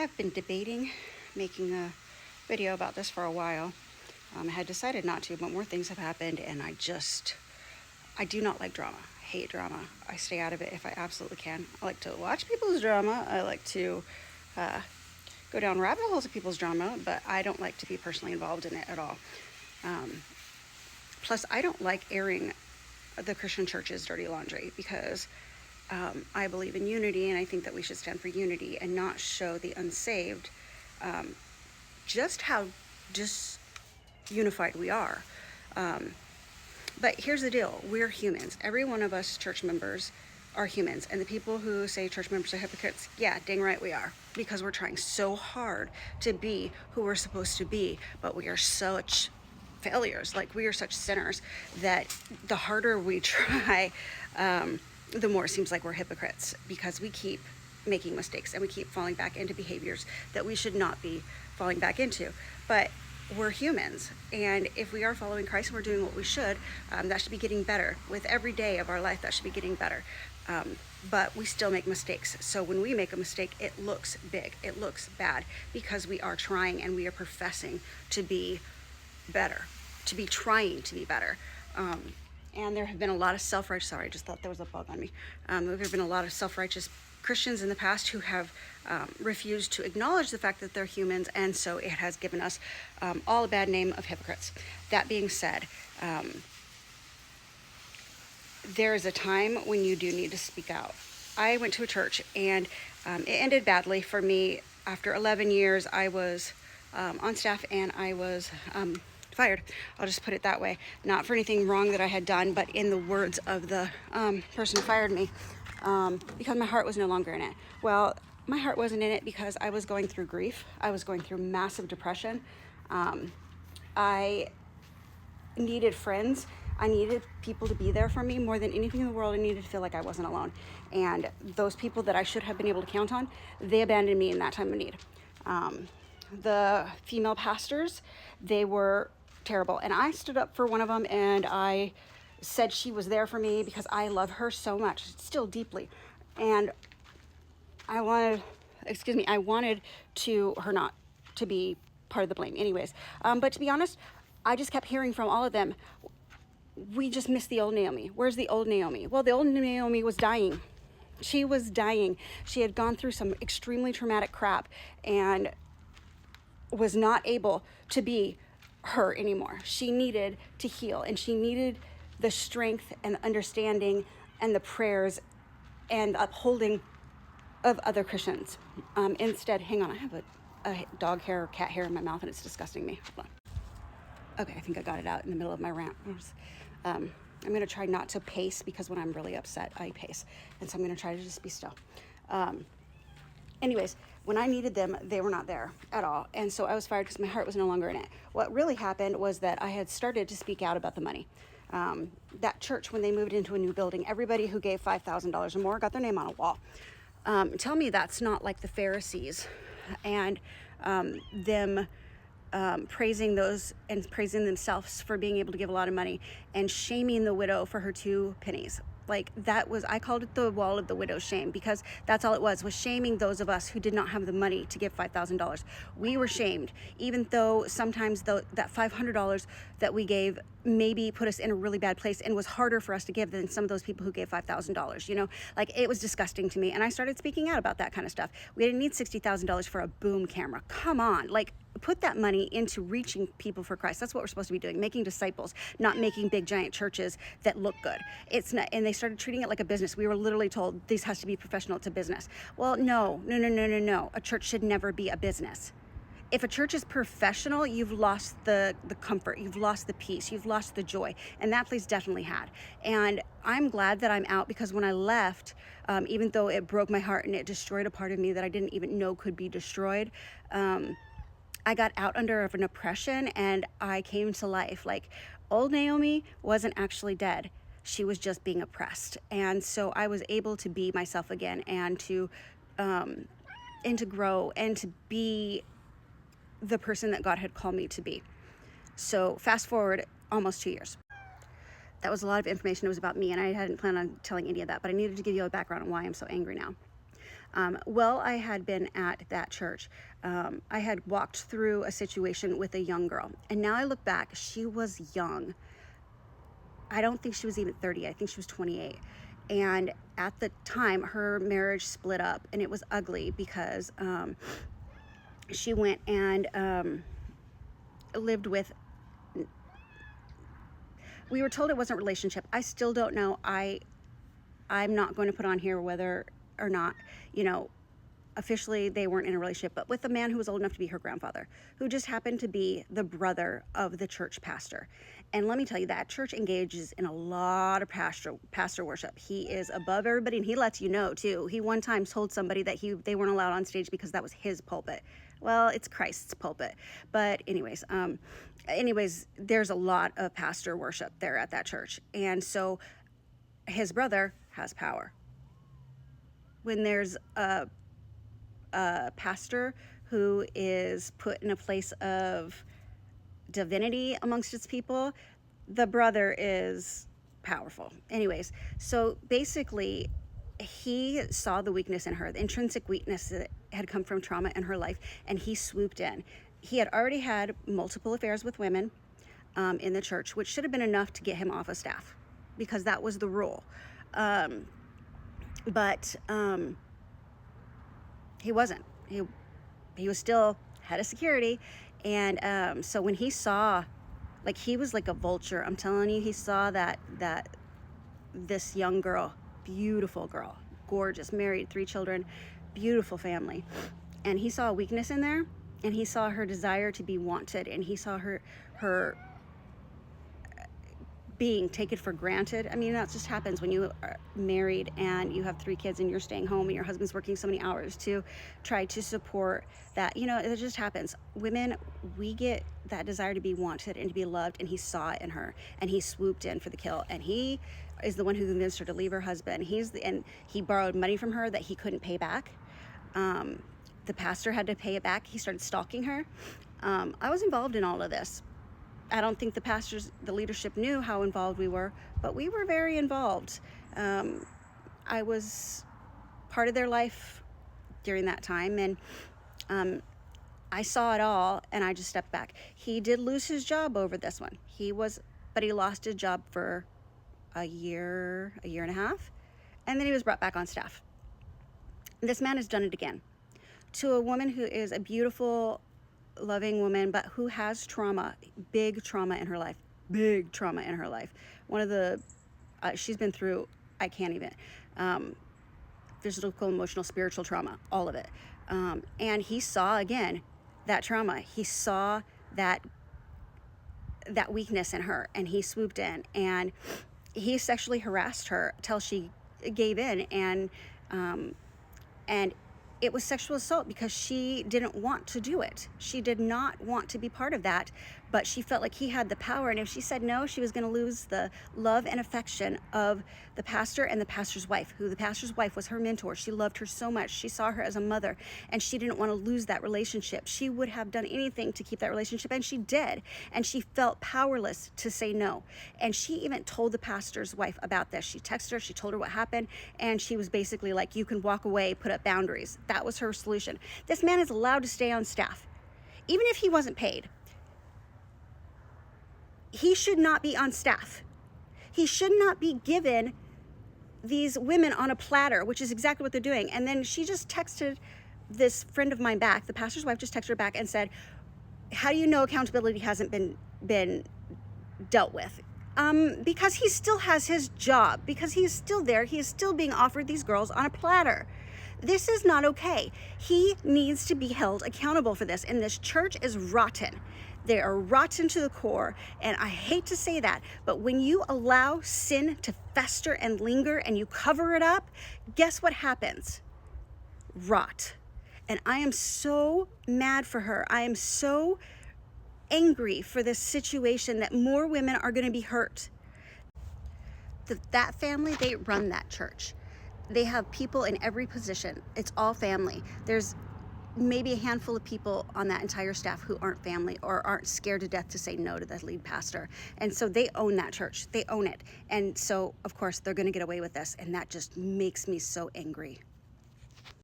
I've been debating making a video about this for a while. I had decided not to, but more things have happened, and I do not like drama. I hate drama. I stay out of it if I absolutely can. I like to watch people's drama. I like to go down rabbit holes of people's drama, but I don't like to be personally involved in it at all. Plus, I don't like airing the Christian church's dirty laundry because I believe in unity, and I think that we should stand for unity and not show the unsaved just how unified we are. But here's the deal. We're humans. Every one of us church members are humans. And the people who say church members are hypocrites, yeah, dang right we are. Because we're trying so hard to be who we're supposed to be. But we are such failures. Like, we are such sinners that the harder we try, the more it seems like we're hypocrites. Because we keep making mistakes and we keep falling back into behaviors that we should not be falling back into. But we're humans, and if we are following Christ and we're doing what we should, that should be getting better. With every day of our life, that should be getting better. But we still make mistakes. So when we make a mistake, it looks big, it looks bad, because we are trying and we are professing to be better, to be trying to be better. And there have been a lot of self-righteous, sorry, I just thought there was a bug on me. There have been a lot of self-righteous Christians in the past who have refused to acknowledge the fact that they're humans, and so it has given us all a bad name of hypocrites. That being said, there is a time when you do need to speak out. I went to a church, and it ended badly for me. After 11 years, I was on staff, and I was fired. I'll just put it that way. Not for anything wrong that I had done, but in the words of the person who fired me, because my heart was no longer in it. Well, my heart wasn't in it because I was going through grief. I was going through massive depression. I needed friends. I needed people to be there for me more than anything in the world. I needed to feel like I wasn't alone. And those people that I should have been able to count on, they abandoned me in that time of need. The female pastors, they were terrible. And I stood up for one of them, and I said she was there for me because I love her so much, still deeply. And I wanted to her not to be part of the blame anyways. But to be honest, I just kept hearing from all of them, we just miss the old Naomi. Where's the old Naomi? Well, the old Naomi was dying. She was dying. She had gone through some extremely traumatic crap and was not able to be her anymore. She needed to heal, and she needed the strength and the understanding and the prayers and upholding of other Christians. Instead, hang on, I have a dog hair or cat hair in my mouth, and it's disgusting me. Hold on. Okay, I think I got it out in the middle of my rant. I'm going to try not to pace, because when I'm really upset, I pace. And so I'm going to try to just be still. Anyways, when I needed them, they were not there at all. And so I was fired because my heart was no longer in it. What really happened was that I had started to speak out about the money. That church, when they moved into a new building, everybody who gave $5,000 or more got their name on a wall. Tell me that's not like the Pharisees and them praising those and praising themselves for being able to give a lot of money and shaming the widow for her 2 pennies. Like, that was, I called it the wall of the widow's shame, because that's all it was shaming those of us who did not have the money to give $5,000. We were shamed, even though sometimes that $500 that we gave maybe put us in a really bad place and was harder for us to give than some of those people who gave $5,000. You know, like, it was disgusting to me. And I started speaking out about that kind of stuff. We didn't need $60,000 for a boom camera. Come on, like, put that money into reaching people for Christ. That's what we're supposed to be doing, making disciples, not making big giant churches that look good. It's not, and they started treating it like a business. We were literally told this has to be professional, it's a business. Well, no. A church should never be a business. If a church is professional, you've lost the comfort, you've lost the peace, you've lost the joy, and that place definitely had. And I'm glad that I'm out, because when I left, even though it broke my heart and it destroyed a part of me that I didn't even know could be destroyed, I got out under an oppression, and I came to life. Like, old Naomi wasn't actually dead. She was just being oppressed. And so I was able to be myself again, and to grow and to be the person that God had called me to be. So fast forward almost 2 years. That was a lot of information. It was about me, and I hadn't planned on telling any of that, but I needed to give you a background on why I'm so angry now. Well, I had been at that church. I had walked through a situation with a young girl, and now I look back, she was young. I don't think she was even 30. I think she was 28. And at the time, her marriage split up, and it was ugly because she went and lived with, we were told it wasn't a relationship. I still don't know. I'm not going to put on here whether or not, officially they weren't in a relationship, but with a man who was old enough to be her grandfather, who just happened to be the brother of the church pastor. And let me tell you, that church engages in a lot of pastor worship. He is above everybody, and he lets you know too. He one time told somebody that they weren't allowed on stage because that was his pulpit. Well, it's Christ's pulpit. But anyways, there's a lot of pastor worship there at that church. And so his brother has power. When there's a pastor who is put in a place of divinity amongst its people, the brother is powerful. Anyways, so basically, he saw the weakness in her, the intrinsic weakness that had come from trauma in her life, and he swooped in. He had already had multiple affairs with women in the church, which should have been enough to get him off of staff, because that was the rule. But he wasn't. He was still head of security. And so when he saw, like, he was like a vulture. I'm telling you, he saw that this young girl, beautiful girl, gorgeous, married, 3 children, beautiful family. And he saw a weakness in there, and he saw her desire to be wanted, and he saw her being taken for granted. I mean, that just happens when you are married and you have 3 kids and you're staying home and your husband's working so many hours to try to support that. It just happens. Women, we get that desire to be wanted and to be loved, and he saw it in her, and he swooped in for the kill, and he is the one who convinced her to leave her husband. And he borrowed money from her that he couldn't pay back. The pastor had to pay it back. He started stalking her. I was involved in all of this. I don't think the leadership knew how involved we were, but we were very involved. I was part of their life during that time, and I saw it all, and I just stepped back. He did lose his job over this one. But he lost his job for a year and a half, and then he was brought back on staff. This man has done it again to a woman who is a beautiful, loving woman, but who has trauma, big trauma in her life. One of the, she's been through, I can't even, physical, emotional, spiritual trauma, all of it. And he saw, again, that trauma. He saw that weakness in her, and he swooped in, and he sexually harassed her till she gave in, and it was sexual assault because she didn't want to do it. She did not want to be part of that, but she felt like he had the power. And if she said no, she was going to lose the love and affection of the pastor and the pastor's wife, who the pastor's wife was her mentor. She loved her so much. She saw her as a mother, and she didn't want to lose that relationship. She would have done anything to keep that relationship, and she did. And she felt powerless to say no. And she even told the pastor's wife about this. She texted her, she told her what happened, and she was basically like, you can walk away, put up boundaries. That was her solution. This man is allowed to stay on staff, even if he wasn't paid. He should not be on staff. He should not be given these women on a platter, which is exactly what they're doing. And then she just texted this friend of mine back. The pastor's wife just texted her back and said, how do you know accountability hasn't been dealt with? Because he still has his job, because he is still there. He is still being offered these girls on a platter. This is not okay. He needs to be held accountable for this. And this church is rotten. They are rotten to the core. And I hate to say that, but when you allow sin to fester and linger and you cover it up, guess what happens? Rot. And I am so mad for her. I am so angry for this situation that more women are going to be hurt. That family, they run that church. They have people in every position. It's all family. There's maybe a handful of people on that entire staff who aren't family or aren't scared to death to say no to the lead pastor. And so they own that church. They own it. And so, of course, they're going to get away with this. And that just makes me so angry.